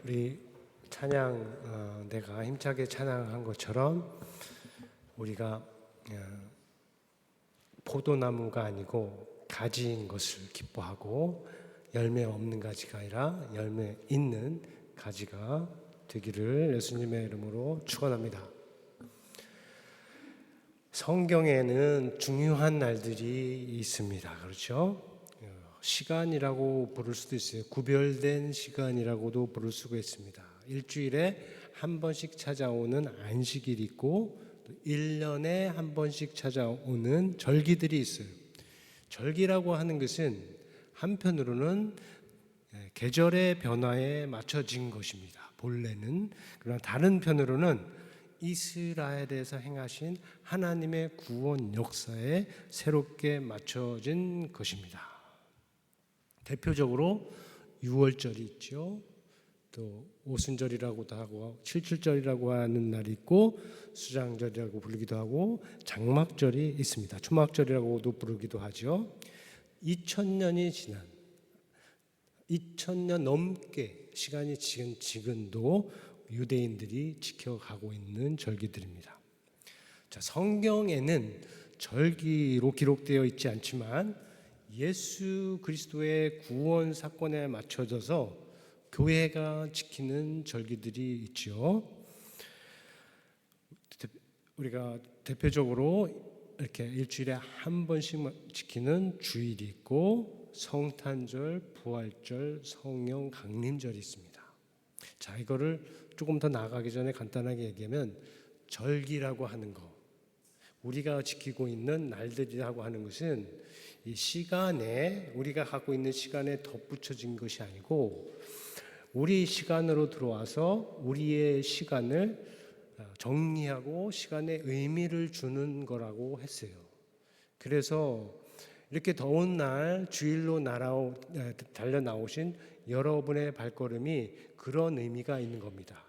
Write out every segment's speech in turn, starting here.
우리 찬양 내가 힘차게 찬양한 것처럼 우리가 포도나무가 아니고 가지인 것을 기뻐하고 열매 없는 가지가 아니라 열매 있는 가지가 되기를 예수님의 이름으로 축원합니다. 성경에는 중요한 날들이 있습니다. 그렇죠? 시간이라고 부를 수도 있어요. 구별된 시간이라고도 부를 수가 있습니다. 일주일에 한 번씩 찾아오는 안식일이 있고 또 1년에 한 번씩 찾아오는 절기들이 있어요. 절기라고 하는 것은 한편으로는 계절의 변화에 맞춰진 것입니다. 본래는. 그러나 다른 편으로는 이스라엘에서 행하신 하나님의 구원 역사에 새롭게 맞춰진 것입니다. 대표적으로 유월절이 있죠. 또 오순절이라고도 하고 칠칠절이라고 하는 날이 있고 수장절이라고 부르기도 하고 장막절이 있습니다. 초막절이라고도 부르기도 하죠. 2000년이 지난 2000년 넘게 시간이 지금 지금도 유대인들이 지켜가고 있는 절기들입니다. 자, 성경에는 절기로 기록되어 있지 않지만 예수 그리스도의 구원 사건에 맞춰져서 교회가 지키는 절기들이 있죠. 우리가 대표적으로 이렇게 일주일에 한 번씩 지키는 주일이 있고 성탄절, 부활절, 성령 강림절이 있습니다. 자, 이거를 조금 더 나아가기 전에 간단하게 얘기하면 절기라고 하는 거, 우리가 지키고 있는 날들이라고 하는 것은 이 시간에 우리가 갖고 있는 시간에 덧붙여진 것이 아니고 우리 시간으로 들어와서 우리의 시간을 정리하고 시간에 의미를 주는 거라고 했어요. 그래서 이렇게 더운 날 주일로 달려 나오신 여러분의 발걸음이 그런 의미가 있는 겁니다.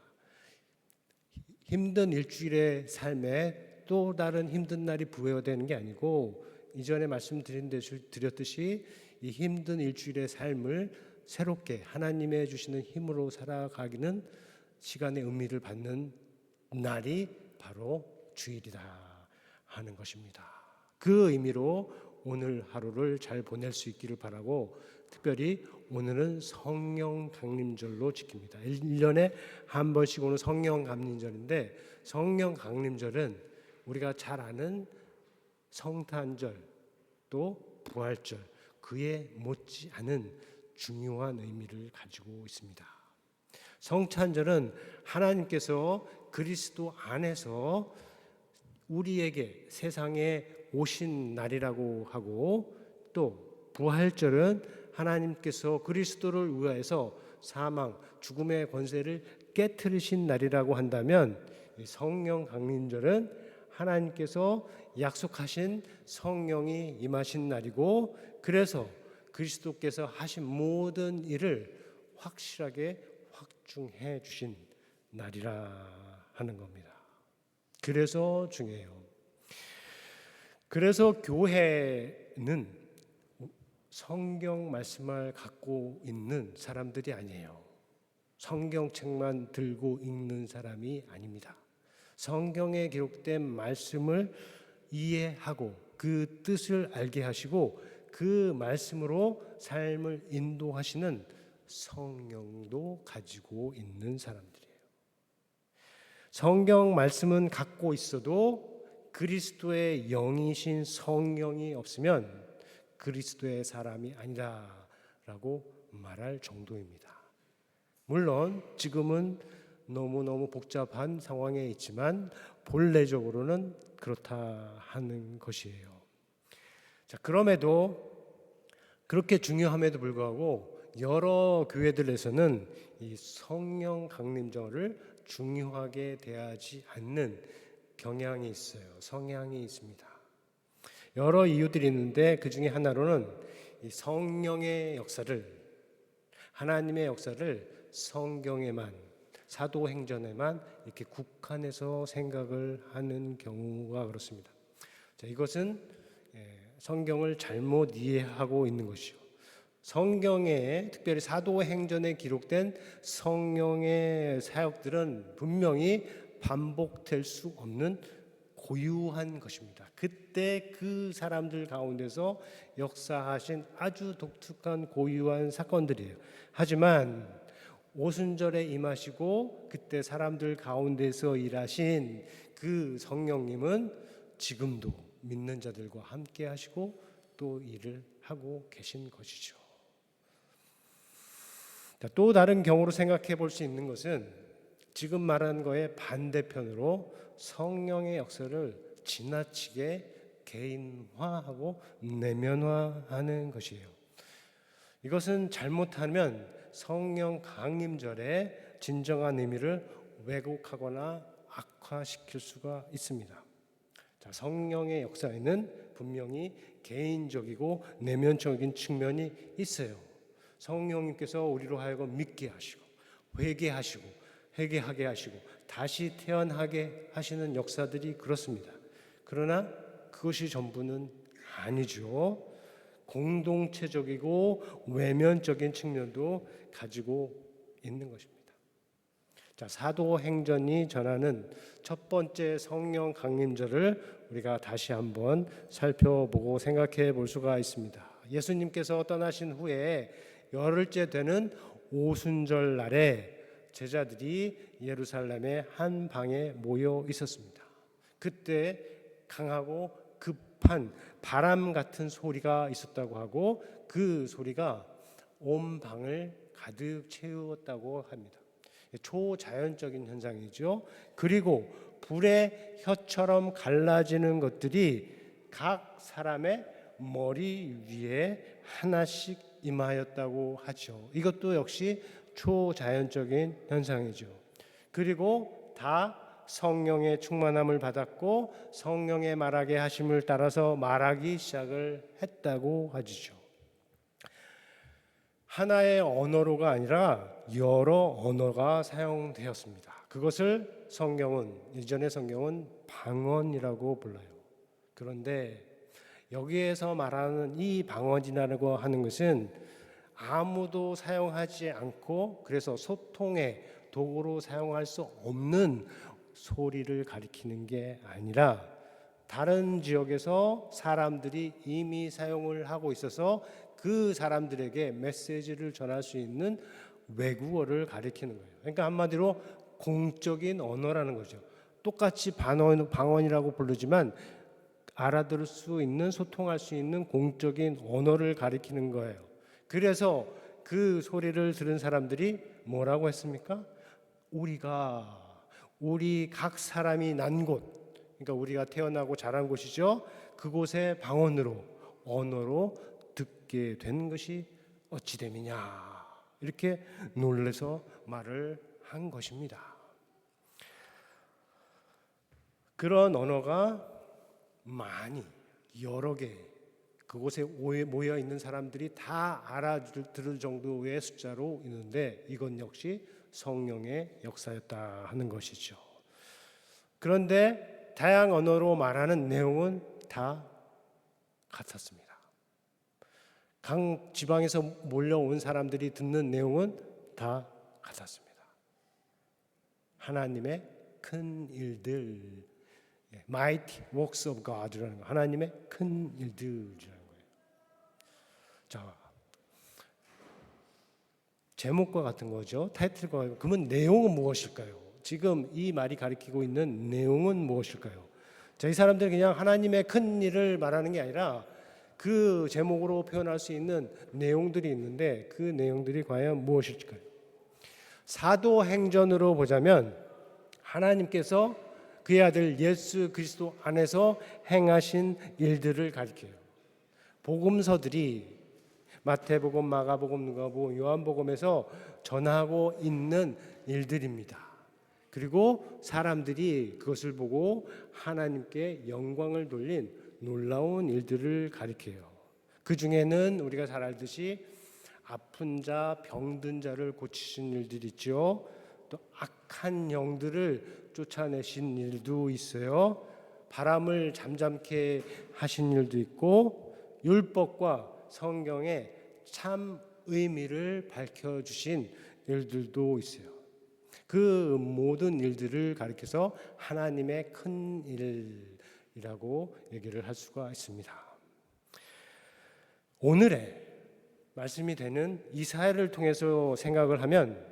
힘든 일주일의 삶에 또 다른 힘든 날이 부여되는 게 아니고 이전에 말씀드렸듯이 이 힘든 일주일의 삶을 새롭게 하나님의 주시는 힘으로 살아가기는 시간의 의미를 받는 날이 바로 주일이다 하는 것입니다. 그 의미로 오늘 하루를 잘 보낼 수 있기를 바라고 특별히 오늘은 성령 강림절로 지킵니다. 1년에 한 번씩 오는 성령 강림절인데 성령 강림절은 우리가 잘 아는 성탄절 또 부활절 그에 못지않은 중요한 의미를 가지고 있습니다. 성탄절은 하나님께서 그리스도 안에서 우리에게 세상에 오신 날이라고 하고 또 부활절은 하나님께서 그리스도를 위하여서 사망, 죽음의 권세를 깨트리신 날이라고 한다면 성령 강림절은 하나님께서 약속하신 성령이 임하신 날이고 그래서 그리스도께서 하신 모든 일을 확실하게 확증해 주신 날이라 하는 겁니다. 그래서 중요해요. 그래서 교회는 성경 말씀을 갖고 있는 사람들이 아니에요. 성경책만 들고 읽는 사람이 아닙니다. 성경에 기록된 말씀을 이해하고 그 뜻을 알게 하시고 그 말씀으로 삶을 인도하시는 성령도 가지고 있는 사람들이에요. 성경 말씀은 갖고 있어도 그리스도의 영이신 성령이 없으면 그리스도의 사람이 아니다라고 말할 정도입니다. 물론 지금은 너무너무 복잡한 상황에 있지만 본래적으로는 그렇다 하는 것이에요. 자, 그럼에도 그렇게 중요함에도 불구하고 여러 교회들에서는 이 성령 강림절을 중요하게 대하지 않는 경향이 있어요. 성향이 있습니다. 여러 이유들이 있는데 그 중에 하나로는 이 성령의 역사를 하나님의 역사를 성경에만 사도행전에만 이렇게 국한해서 생각을 하는 경우가 그렇습니다. 자, 이것은 성경을 잘못 이해하고 있는 것이요. 성경에 특별히 사도행전에 기록된 성령의 사역들은 분명히 반복될 수 없는 고유한 것입니다. 그때 그 사람들 가운데서 역사하신 아주 독특한 고유한 사건들이에요. 하지만 오순절에 임하시고 그때 사람들 가운데서 일하신 그 성령님은 지금도 믿는 자들과 함께 하시고 또 일을 하고 계신 것이죠. 또 다른 경우로 생각해 볼 수 있는 것은 지금 말한 거의 반대편으로 성령의 역사를 지나치게 개인화하고 내면화하는 것이에요. 이것은 잘못하면 성령 강림절의 진정한 의미를 왜곡하거나 악화시킬 수가 있습니다. 자, 성령의 역사에는 분명히 개인적이고 내면적인 측면이 있어요. 성령님께서 우리로 하여금 믿게 하시고 회개하시고 회개하게 하시고 다시 태어나게 하시는 역사들이 그렇습니다. 그러나 그것이 전부는 아니죠. 공동체적이고 외면적인 측면도 가지고 있는 것입니다. 자, 사도행전이 전하는 첫 번째 성령 강림절을 우리가 다시 한번 살펴보고 생각해 볼 수가 있습니다. 예수님께서 떠나신 후에 열흘째 되는 오순절 날에 제자들이 예루살렘의 한 방에 모여 있었습니다. 그때 강하고 급한 바람 같은 소리가 있었다고 하고 그 소리가 온 방을 가득 채웠다고 합니다. 초자연적인 현상이죠. 그리고 불의 혀처럼 갈라지는 것들이 각 사람의 머리 위에 하나씩 임하였다고 하죠. 이것도 역시 초자연적인 현상이죠. 그리고 다 성령의 충만함을 받았고 성령의 말하게 하심을 따라서 말하기 시작을 했다고 하죠. 하나의 언어로가 아니라 여러 언어가 사용되었습니다. 그것을 이전의 성경은 방언이라고 불러요. 그런데 여기에서 말하는 이 방언이라고 하는 것은 아무도 사용하지 않고 그래서 소통의 도구로 사용할 수 없는 소리를 가리키는 게 아니라 다른 지역에서 사람들이 이미 사용을 하고 있어서 그 사람들에게 메시지를 전할 수 있는 외국어를 가리키는 거예요. 그러니까 한마디로 공적인 언어라는 거죠. 똑같이 방언이라고 부르지만 알아들을 수 있는 소통할 수 있는 공적인 언어를 가리키는 거예요. 그래서 그 소리를 들은 사람들이 뭐라고 했습니까? 우리 각 사람이 난 곳, 그러니까 우리가 태어나고 자란 곳이죠. 그곳의 방언으로 언어로 듣게 된 것이 어찌 됨이냐 이렇게 놀라서 말을 한 것입니다. 그런 언어가 많이 여러 개 그곳에 모여 있는 사람들이 다 알아들을 정도의 숫자로 있는데 이건 역시 성령의 역사였다 하는 것이죠. 그런데 다양한 언어로 말하는 내용은 다 같았습니다. 각 지방에서 몰려온 사람들이 듣는 내용은 다 같았습니다. 하나님의 큰 일들, mighty works of God라는 거, 하나님의 큰 일들이라는 거예요. 자, 제목과 같은 거죠. 타이틀과 그러면 내용은 무엇일까요? 지금 이 말이 가리키고 있는 내용은 무엇일까요? 자, 이 사람들은 그냥 하나님의 큰 일을 말하는 게 아니라 그 제목으로 표현할 수 있는 내용들이 있는데 그 내용들이 과연 무엇일까요? 사도행전으로 보자면 하나님께서 그의 아들 예수 그리스도 안에서 행하신 일들을 가리켜요. 복음서들이 마태복음, 마가복음, 누가복음, 요한복음에서 전하고 있는 일들입니다. 그리고 사람들이 그것을 보고 하나님께 영광을 돌린 놀라운 일들을 가리켜요. 그 중에는 우리가 잘 알듯이 아픈 자, 병든 자를 고치신 일들이 있죠. 또 악한 영들을 쫓아내신 일도 있어요. 바람을 잠잠케 하신 일도 있고 율법과 성경의 참 의미를 밝혀주신 일들도 있어요. 그 모든 일들을 가리켜서 하나님의 큰 일이라고 얘기를 할 수가 있습니다. 오늘의 말씀이 되는 이사야를 통해서 생각을 하면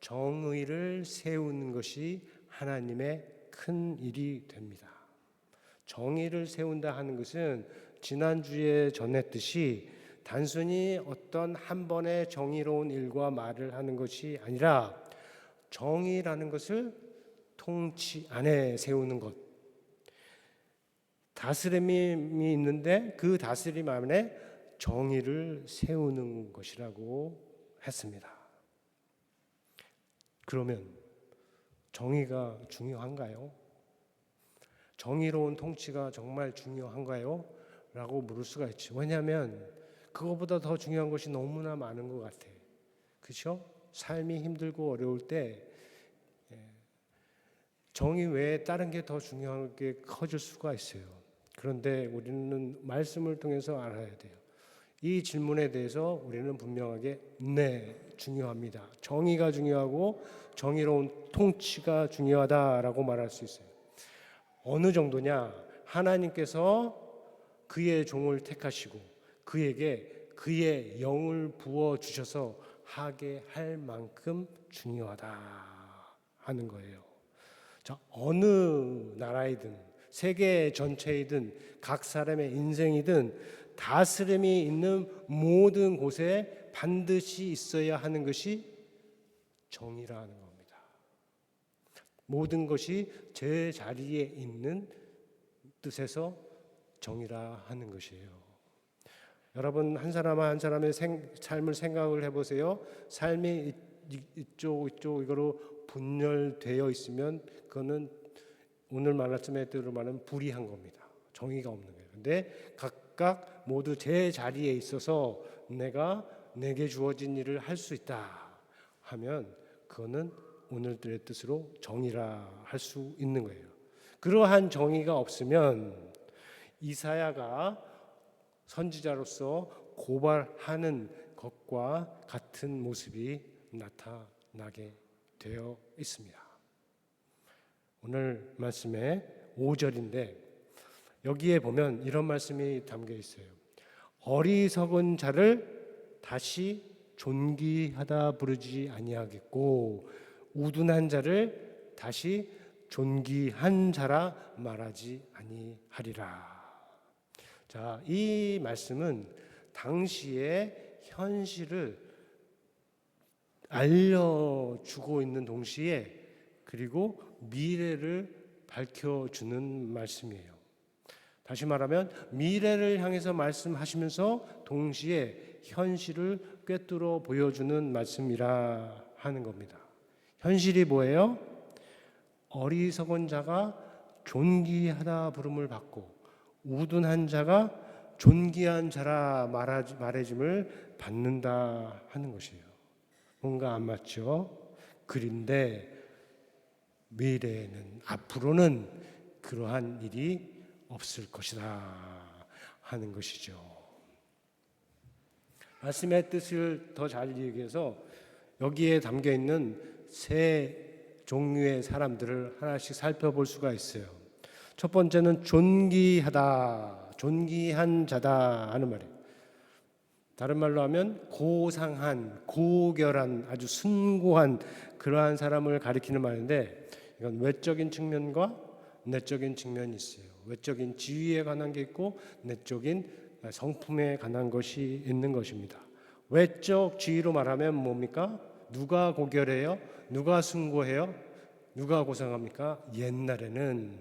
정의를 세우는 것이 하나님의 큰 일이 됩니다. 정의를 세운다 하는 것은 지난주에 전했듯이 단순히 어떤 한 번의 정의로운 일과 말을 하는 것이 아니라 정의라는 것을 통치 안에 세우는 것, 다스림이 있는데 그 다스림 안에 정의를 세우는 것이라고 했습니다. 그러면 정의가 중요한가요? 정의로운 통치가 정말 중요한가요? 라고 물을 수가 있죠. 왜냐하면 그거보다 더 중요한 것이 너무나 많은 것 같아요. 그렇죠? 삶이 힘들고 어려울 때 정의 외에 다른 게 더 중요하게 커질 수가 있어요. 그런데 우리는 말씀을 통해서 알아야 돼요. 이 질문에 대해서 우리는 분명하게 네, 중요합니다. 정의가 중요하고 정의로운 통치가 중요하다라고 말할 수 있어요. 어느 정도냐? 하나님께서 그의 종을 택하시고 그에게 그의 영을 부어 주셔서 하게 할 만큼 중요하다 하는 거예요. 자, 어느 나라이든 세계 전체이든 각 사람의 인생이든 다스림이 있는 모든 곳에 반드시 있어야 하는 것이 정의라는 겁니다. 모든 것이 제 자리에 있는 뜻에서 정의라 하는 것이에요. 여러분 한 사람 한 사람의 삶을 생각을 해보세요. 삶이 이쪽 이거로 분열되어 있으면 그거는 오늘 말씀대로 말하면 불의한 겁니다. 정의가 없는 거예요. 근데 각각 모두 제 자리에 있어서 내게 주어진 일을 할 수 있다 하면 그거는 오늘들의 뜻으로 정의라 할 수 있는 거예요. 그러한 정의가 없으면 이사야가 선지자로서 고발하는 것과 같은 모습이 나타나게 되어 있습니다. 오늘 말씀의 5절인데 여기에 보면 이런 말씀이 담겨 있어요. 어리석은 자를 다시 존귀하다 부르지 아니하겠고 우둔한 자를 다시 존귀한 자라 말하지 아니하리라. 자, 이 말씀은 당시의 현실을 알려주고 있는 동시에 그리고 미래를 밝혀주는 말씀이에요. 다시 말하면 미래를 향해서 말씀하시면서 동시에 현실을 꿰뚫어 보여주는 말씀이라 하는 겁니다. 현실이 뭐예요? 어리석은 자가 존귀하다 부름을 받고 우둔한 자가 존귀한 자라 말해짐을 받는다 하는 것이에요. 뭔가 안 맞죠? 그런데 미래에는 앞으로는 그러한 일이 없을 것이다 하는 것이죠. 말씀의 뜻을 더 잘 얘기해서 여기에 담겨 있는 세 종류의 사람들을 하나씩 살펴볼 수가 있어요. 첫 번째는 존귀하다, 존귀한 자다 하는 말이에요. 다른 말로 하면 고상한, 고결한, 아주 숭고한 그러한 사람을 가리키는 말인데 이건 외적인 측면과 내적인 측면이 있어요. 외적인 지위에 관한 게 있고 내적인 성품에 관한 것이 있는 것입니다. 외적 지위로 말하면 뭡니까? 누가 고결해요? 누가 숭고해요? 누가 고상합니까? 옛날에는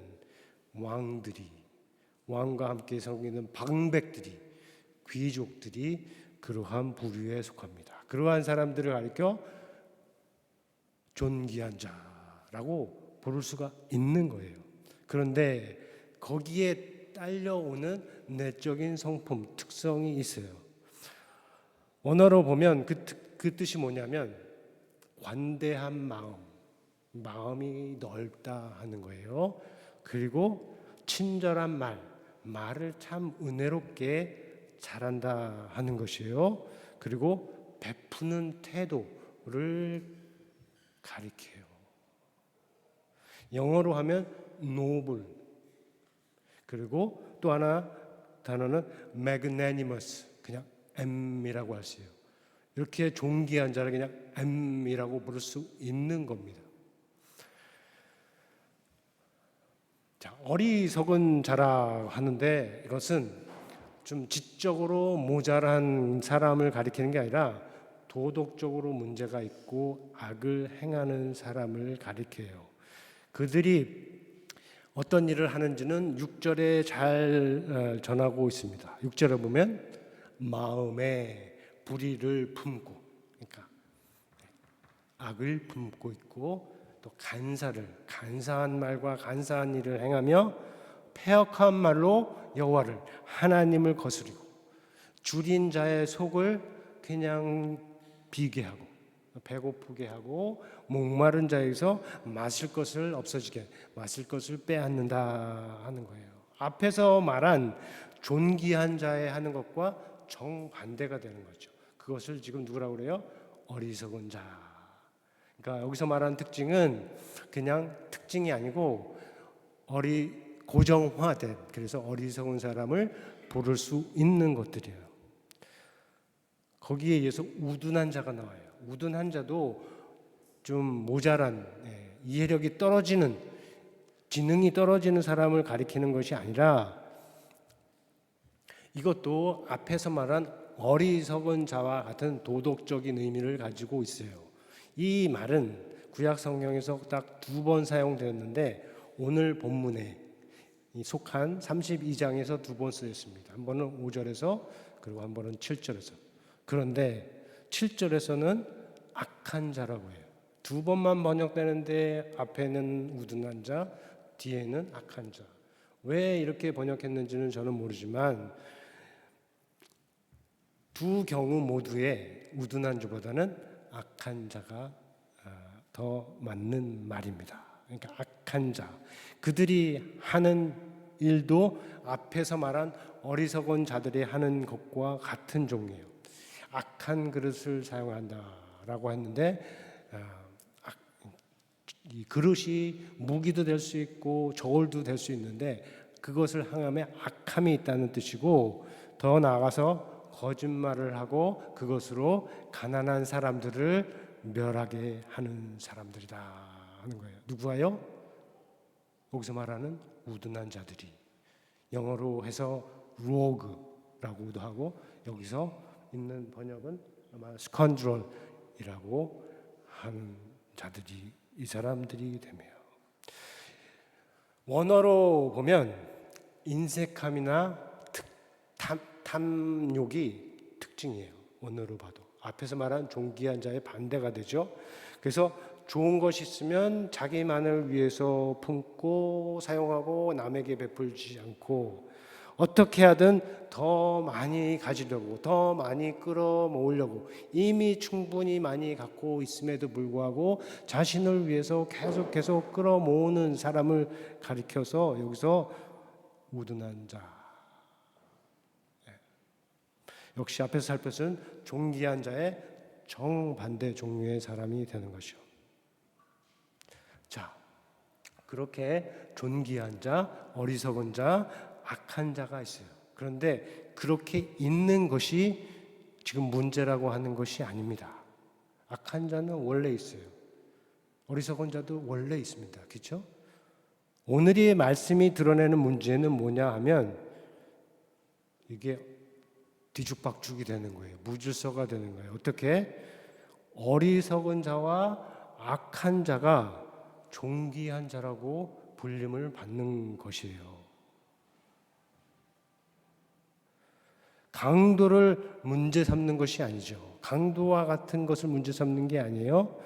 왕과 함께 섬기는 방백들이, 귀족들이 그러한 부류에 속합니다. 그러한 사람들을 가리켜 존귀한 자라고 부를 수가 있는 거예요. 그런데 거기에 딸려오는 내적인 성품, 특성이 있어요. 언어로 보면 그 뜻이 뭐냐면 관대한 마음이 넓다 하는 거예요. 그리고 친절한 말을 참 은혜롭게 잘한다 하는 것이에요. 그리고 베푸는 태도를 가리켜요. 영어로 하면 noble. 그리고 또 하나 단어는 magnanimous. 그냥 M이라고 할 수 있어요. 이렇게 존귀한 자를 그냥 M이라고 부를 수 있는 겁니다. 자, 어리석은 자라 하는데 이것은 좀 지적으로 모자란 사람을 가리키는 게 아니라 도덕적으로 문제가 있고 악을 행하는 사람을 가리켜요. 그들이 어떤 일을 하는지는 6절에 잘 전하고 있습니다. 6절에 보면 마음에 불의를 품고, 그러니까 악을 품고 있고 또 간사한 말과 간사한 일을 행하며 패역한 말로 여호와를 하나님을 거스리고 줄인 자의 속을 그냥 비게 하고 배고프게 하고 목마른 자에게서 마실 것을 없어지게 마실 것을 빼앗는다 하는 거예요. 앞에서 말한 존귀한 자의 하는 것과 정반대가 되는 거죠. 그것을 지금 누구라고 그래요? 어리석은 자. 그러니까 여기서 말하는 특징은 그냥 특징이 아니고 고정화된, 그래서 어리석은 사람을 부를 수 있는 것들이에요. 거기에 의해서 우둔한 자가 나와요. 우둔한 자도 좀 모자란, 이해력이 떨어지는, 지능이 떨어지는 사람을 가리키는 것이 아니라 이것도 앞에서 말한 어리석은 자와 같은 도덕적인 의미를 가지고 있어요. 이 말은 구약 성경에서 딱 2번 사용되었는데 오늘 본문에 속한 32장에서 2번 쓰였습니다. 한 번은 5절에서 그리고 한 번은 7절에서. 그런데 7절에서는 악한 자라고 해요. 2번만 번역되는데 앞에는 우둔한 자, 뒤에는 악한 자. 왜 이렇게 번역했는지는 저는 모르지만 두 경우 모두에 우둔한 자보다는 악한 자가 더 맞는 말입니다. 그러니까 악한 자, 그들이 하는 일도 앞에서 말한 어리석은 자들이 하는 것과 같은 종이에요. 악한 그릇을 사용한다라고 했는데 이 그릇이 무기도 될 수 있고 저울도 될 수 있는데 그것을 향함에 악함이 있다는 뜻이고, 더 나아가서 거짓말을 하고 그것으로 가난한 사람들을 멸하게 하는 사람들이다 하는 거예요. 누구와요? 여기서 말하는 우둔한 자들이. 영어로 해서 rogue라고도 하고 여기서 있는 번역은 아마 scoundrel이라고 하는 자들이 이 사람들이 되며, 원어로 보면 인색함이나 탐욕이 특징이에요. 원어로 봐도 앞에서 말한 존귀한 자의 반대가 되죠. 그래서 좋은 것이 있으면 자기만을 위해서 품고 사용하고 남에게 베풀지 않고 어떻게 하든 더 많이 가지려고, 더 많이 끌어모으려고, 이미 충분히 많이 갖고 있음에도 불구하고 자신을 위해서 계속 끌어모으는 사람을 가리켜서 여기서 우둔한 자. 역시 앞에서 살폈은 존귀한 자의 정반대 종류의 사람이 되는 것이요. 자, 그렇게 존귀한 자, 어리석은 자, 악한 자가 있어요. 그런데 그렇게 있는 것이 지금 문제라고 하는 것이 아닙니다. 악한 자는 원래 있어요. 어리석은 자도 원래 있습니다. 그렇죠? 오늘의 말씀이 드러내는 문제는 뭐냐 하면 이게 뒤죽박죽이 되는 거예요. 무질서가 되는 거예요. 어떻게? 어리석은 자와 악한 자가 존귀한 자라고 불림을 받는 것이에요. 강도를 문제 삼는 것이 아니죠. 강도와 같은 것을 문제 삼는 게 아니에요.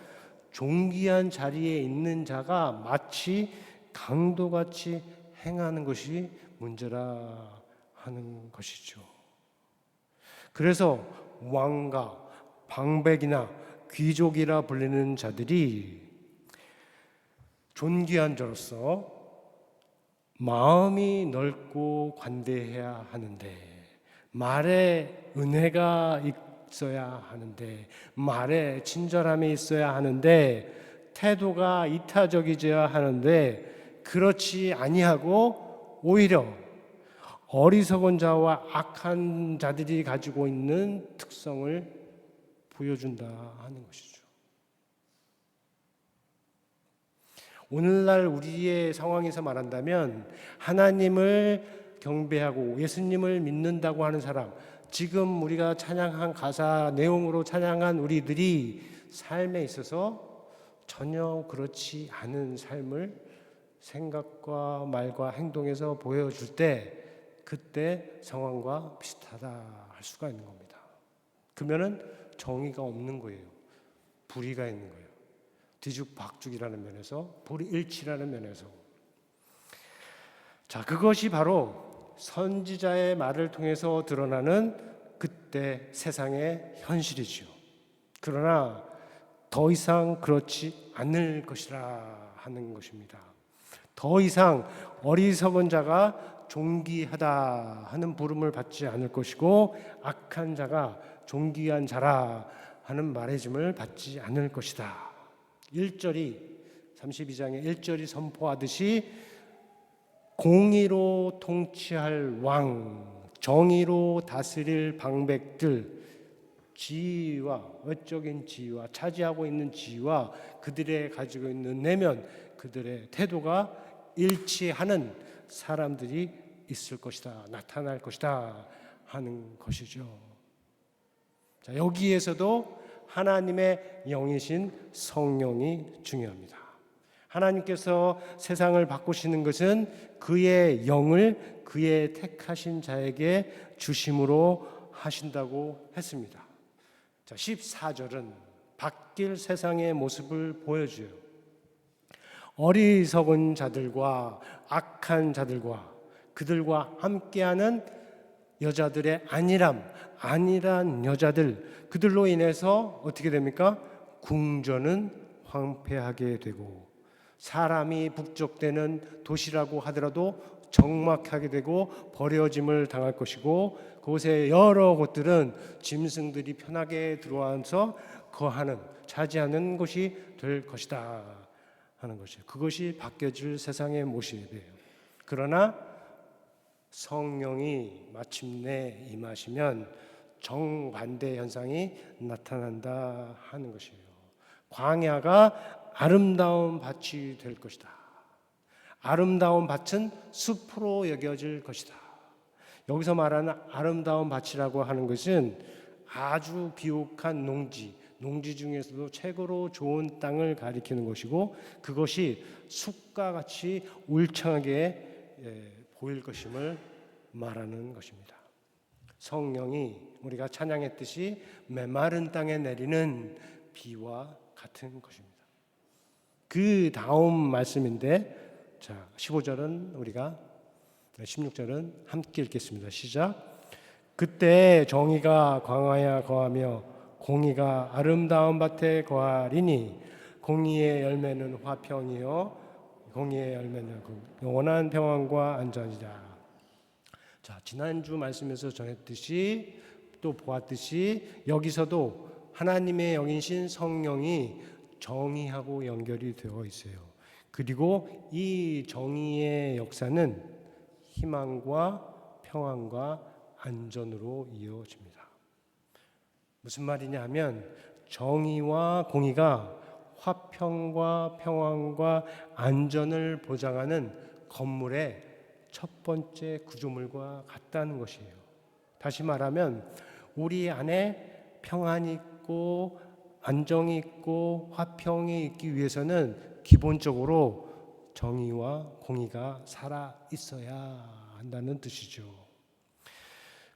존귀한 자리에 있는 자가 마치 강도같이 행하는 것이 문제라 하는 것이죠. 그래서 왕가, 방백이나 귀족이라 불리는 자들이 존귀한 자로서 마음이 넓고 관대해야 하는데 말에 은혜가 있어야 하는데, 말에 친절함이 있어야 하는데, 태도가 이타적이져야 하는데, 그렇지 아니하고 오히려 어리석은 자와 악한 자들이 가지고 있는 특성을 보여준다 하는 것이죠. 오늘날 우리의 상황에서 말한다면 하나님을 경배하고 예수님을 믿는다고 하는 사람, 지금 우리가 찬양한 가사 내용으로 찬양한 우리들이 삶에 있어서 전혀 그렇지 않은 삶을 생각과 말과 행동에서 보여줄 때, 그때 상황과 비슷하다 할 수가 있는 겁니다. 그러면은 정의가 없는 거예요. 불의가 있는 거예요. 뒤죽박죽이라는 면에서, 불일치라는 면에서. 자, 그것이 바로 선지자의 말을 통해서 드러나는 그때 세상의 현실이지요. 그러나 더 이상 그렇지 않을 것이라 하는 것입니다. 더 이상 어리석은 자가 존귀하다 하는 부름을 받지 않을 것이고, 악한 자가 존귀한 자라 하는 말해짐을 받지 않을 것이다. 1절이 32장의 1절이 선포하듯이 공의로 통치할 왕, 정의로 다스릴 방백들, 지위와 외적인 지위와 차지하고 있는 지위와 그들의 가지고 있는 내면, 그들의 태도가 일치하는 사람들이 있을 것이다, 나타날 것이다 하는 것이죠. 자, 여기에서도 하나님의 영이신 성령이 중요합니다. 하나님께서 세상을 바꾸시는 것은 그의 영을 그의 택하신 자에게 주심으로 하신다고 했습니다. 자, 14절은 바뀔 세상의 모습을 보여줘요. 어리석은 자들과 악한 자들과 그들과 함께하는 여자들의 안일한 여자들, 그들로 인해서 어떻게 됩니까? 궁전은 황폐하게 되고, 사람이 북적대는 도시라고 하더라도 적막하게 되고 버려짐을 당할 것이고, 그곳에 여러 곳들은 짐승들이 편하게 들어와서 거하는, 차지하는 곳이 될 것이다 하는 것이에요. 그것이 바뀌어질 세상의 모습이에요. 그러나 성령이 마침내 임하시면 정반대 현상이 나타난다 하는 것이에요. 광야가 아름다운 밭이 될 것이다. 아름다운 밭은 숲으로 여겨질 것이다. 여기서 말하는 아름다운 밭이라고 하는 것은 아주 비옥한 농지 중에서도 최고로 좋은 땅을 가리키는 것이고, 그것이 숲과 같이 울창하게 보일 것임을 말하는 것입니다. 성령이 우리가 찬양했듯이 메마른 땅에 내리는 비와 같은 것입니다. 그 다음 말씀인데, 자, 15절은 우리가 16절은 함께 읽겠습니다. 시작. 그때 정의가 광야에 거하며 공의가 아름다운 밭에 거하리니, 공의의 열매는 화평이요 공의의 열매는 영원한 평안과 안전이다. 자, 지난주 말씀에서 전했듯이 또 보았듯이 여기서도 하나님의 영이신 성령이 정의하고 연결이 되어 있어요. 그리고 이 정의의 역사는 희망과 평안과 안전으로 이어집니다. 무슨 말이냐 하면, 정의와 공의가 화평과 평안과 안전을 보장하는 건물의 첫 번째 구조물과 같다는 것이에요. 다시 말하면 우리 안에 평안이 있고 안정이 있고 화평이 있기 위해서는 기본적으로 정의와 공의가 살아 있어야 한다는 뜻이죠.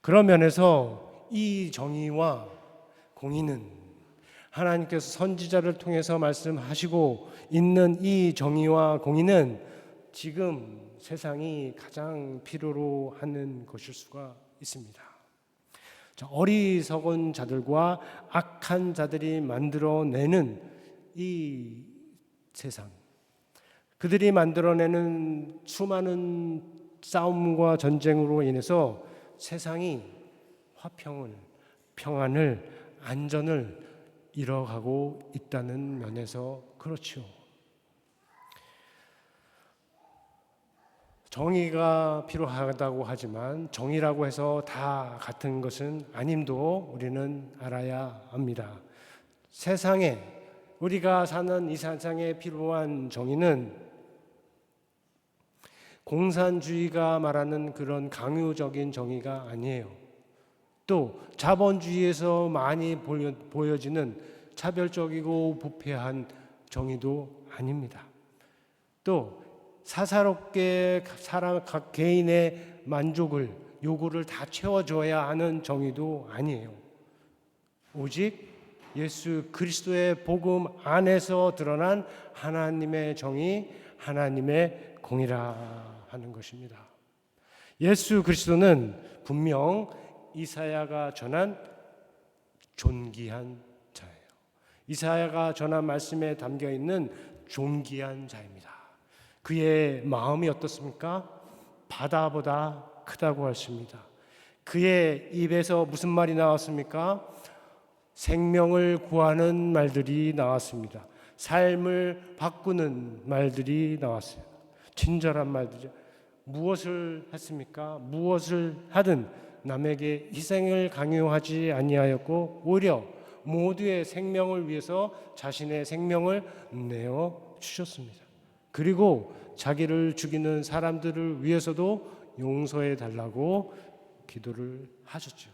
그런 면에서 이 정의와 공의는 하나님께서 선지자를 통해서 말씀하시고 있는 이 정의와 공의는 지금 세상이 가장 필요로 하는 것일 수가 있습니다. 어리석은 자들과 악한 자들이 만들어내는 이 세상, 그들이 만들어내는 수많은 싸움과 전쟁으로 인해서 세상이 화평을, 평안을, 안전을 잃어가고 있다는 면에서 그렇죠. 정의가 필요하다고 하지만 정의라고 해서 다 같은 것은 아님도 우리는 알아야 합니다. 세상에, 우리가 사는 이 세상에 필요한 정의는 공산주의가 말하는 그런 강요적인 정의가 아니에요. 또 자본주의에서 많이 보여지는 차별적이고 부패한 정의도 아닙니다. 또 사사롭게 사람 각 개인의 만족을, 요구를 다 채워줘야 하는 정의도 아니에요. 오직 예수 그리스도의 복음 안에서 드러난 하나님의 정의, 하나님의 공의라 하는 것입니다. 예수 그리스도는 분명 이사야가 전한 존귀한 자예요. 이사야가 전한 말씀에 담겨 있는 존귀한 자입니다. 그의 마음이 어떻습니까? 바다보다 크다고 하십니다. 그의 입에서 무슨 말이 나왔습니까? 생명을 구하는 말들이 나왔습니다. 삶을 바꾸는 말들이 나왔어요. 친절한 말들이죠. 무엇을 했습니까? 무엇을 하든 남에게 희생을 강요하지 아니하였고 오히려 모두의 생명을 위해서 자신의 생명을 내어 주셨습니다. 그리고 자기를 죽이는 사람들을 위해서도 용서해 달라고 기도를 하셨죠.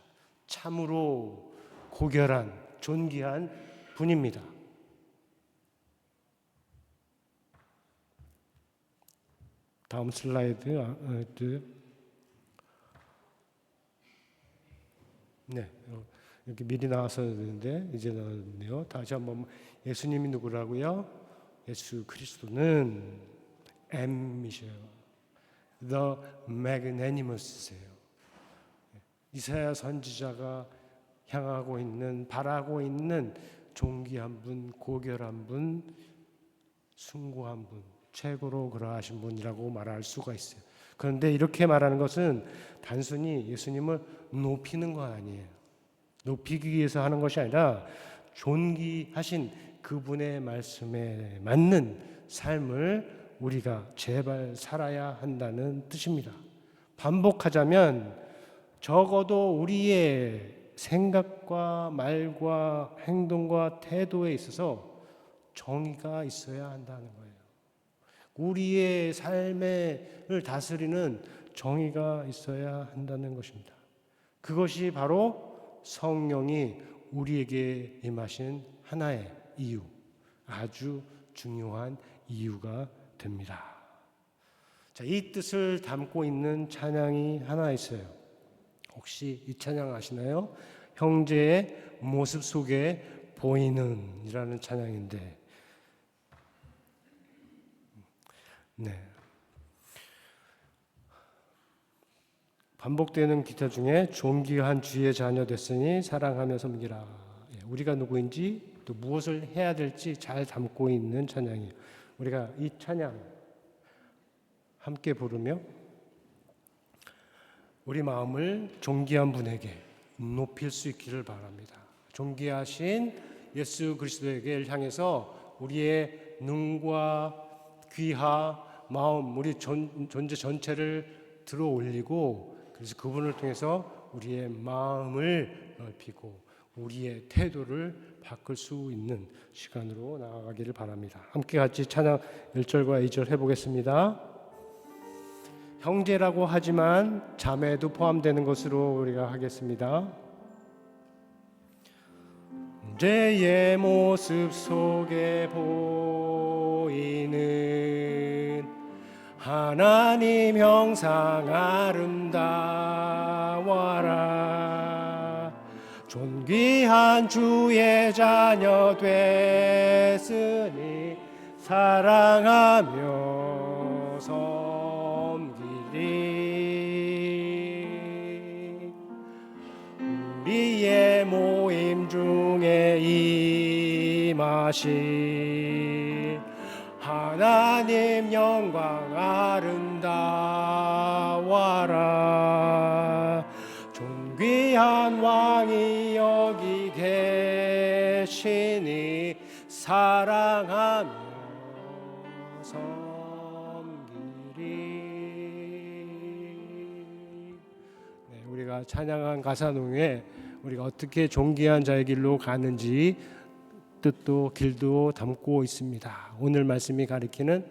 참으로 고결한 존귀한 분입니다. 다음 슬라이드. 네, 이렇게 미리 나왔어야 되는데 이제 나왔네요. 다시 한번 예수님이 누구라고요? 예수 그리스도는 M이셔요. The Magnanimous예요. 이사야 선지자가 향하고 있는, 바라고 있는 존귀한 분, 고결한 분, 숭고한 분, 최고로 그러하신 분이라고 말할 수가 있어요. 그런데 이렇게 말하는 것은 단순히 예수님을 높이는 건 아니에요. 높이기 위해서 하는 것이 아니라 존귀하신 그분의 말씀에 맞는 삶을 우리가 제발 살아야 한다는 뜻입니다. 반복하자면 적어도 우리의 생각과 말과 행동과 태도에 있어서 정의가 있어야 한다는 거예요. 우리의 삶을 다스리는 정의가 있어야 한다는 것입니다. 그것이 바로 성령이 우리에게 임하신 하나의 이유, 아주 중요한 이유가 됩니다. 자, 이 뜻을 담고 있는 찬양이 하나 있어요. 혹시 이 찬양 아시나요? 형제의 모습 속에 보이는 이라는 찬양인데, 네. 반복되는 기타 중에 존귀한 주의 자녀 됐으니 사랑하며 섬기라. 우리가 누구인지 또 무엇을 해야 될지 잘 담고 있는 찬양이에요. 우리가 이 찬양 함께 부르며 우리 마음을 존귀한 분에게 높일 수 있기를 바랍니다. 존귀하신 예수 그리스도에게 향해서 우리의 눈과 귀와 마음, 우리 존재 전체를 들어 올리고, 그래서 그분을 통해서 우리의 마음을 넓히고 우리의 태도를 바꿀 수 있는 시간으로 나아가기를 바랍니다. 함께 같이 찬양 1절과 2절 해보겠습니다. 형제라고 하지만 자매도 포함되는 것으로 우리가 하겠습니다. 죄의 모습 속에 보이는 하나님 형상 아름다워라. 존귀한 주의 자녀 됐으니 사랑하며 섬기리. 우리의 모임 중에 임하신 하나님 영광 아름다워라. 존귀한 여기 계시니 사랑하며 섬기리. 네, 우리가 찬양한 가사 중에 우리가 어떻게 존귀한 자의 길로 가는지 뜻도 길도 담고 있습니다. 오늘 말씀이 가리키는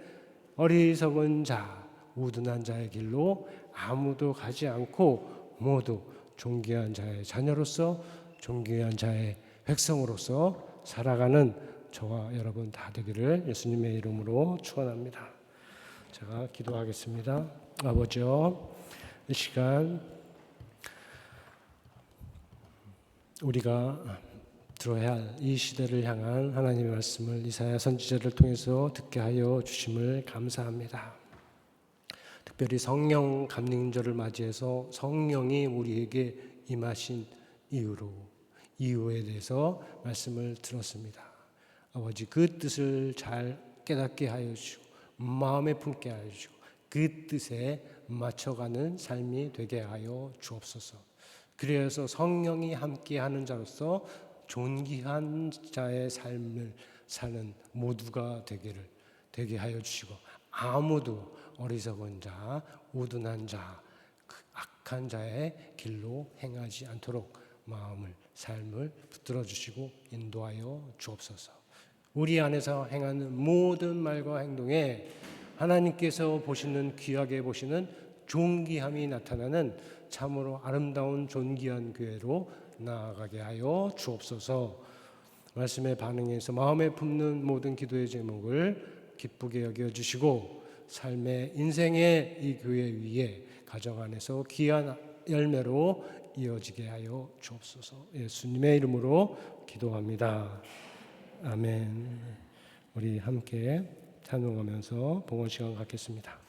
어리석은 자, 우둔한 자의 길로 아무도 가지 않고 모두 존귀한 자의 자녀로서 존귀한 자의 백성으로서 살아가는 저와 여러분 다 되기를 예수님의 이름으로 축원합니다. 제가 기도하겠습니다. 아버지요, 이 시간 우리가 들어야 할 이 시대를 향한 하나님의 말씀을 이사야 선지자를 통해서 듣게 하여 주심을 감사합니다. 특별히 성령 감림절을 맞이해서 성령이 우리에게 임하신 이유에 대해서 말씀을 들었습니다. 아버지, 그 뜻을 잘 깨닫게 하여 주시고 마음에 품게 하여 주시고 그 뜻에 맞춰가는 삶이 되게 하여 주옵소서. 그래서 성령이 함께하는 자로서 존귀한 자의 삶을 사는 모두가 되게 하여 주시고 아무도 어리석은 자, 우둔한 자, 그 악한 자의 길로 행하지 않도록 삶을 붙들어 주시고 인도하여 주옵소서. 우리 안에서 행하는 모든 말과 행동에 하나님께서 귀하게 보시는 존귀함이 나타나는 참으로 아름다운 존귀한 교회로 나아가게 하여 주옵소서. 말씀에 반응해서 마음에 품는 모든 기도의 제목을 기쁘게 여겨주시고 삶의 인생의 이 교회 위에 가정 안에서 귀한 열매로 이어지게 하여 주옵소서. 예수님의 이름으로 기도합니다. 아멘. 우리 함께 찬송하면서 봉헌 시간 갖겠습니다.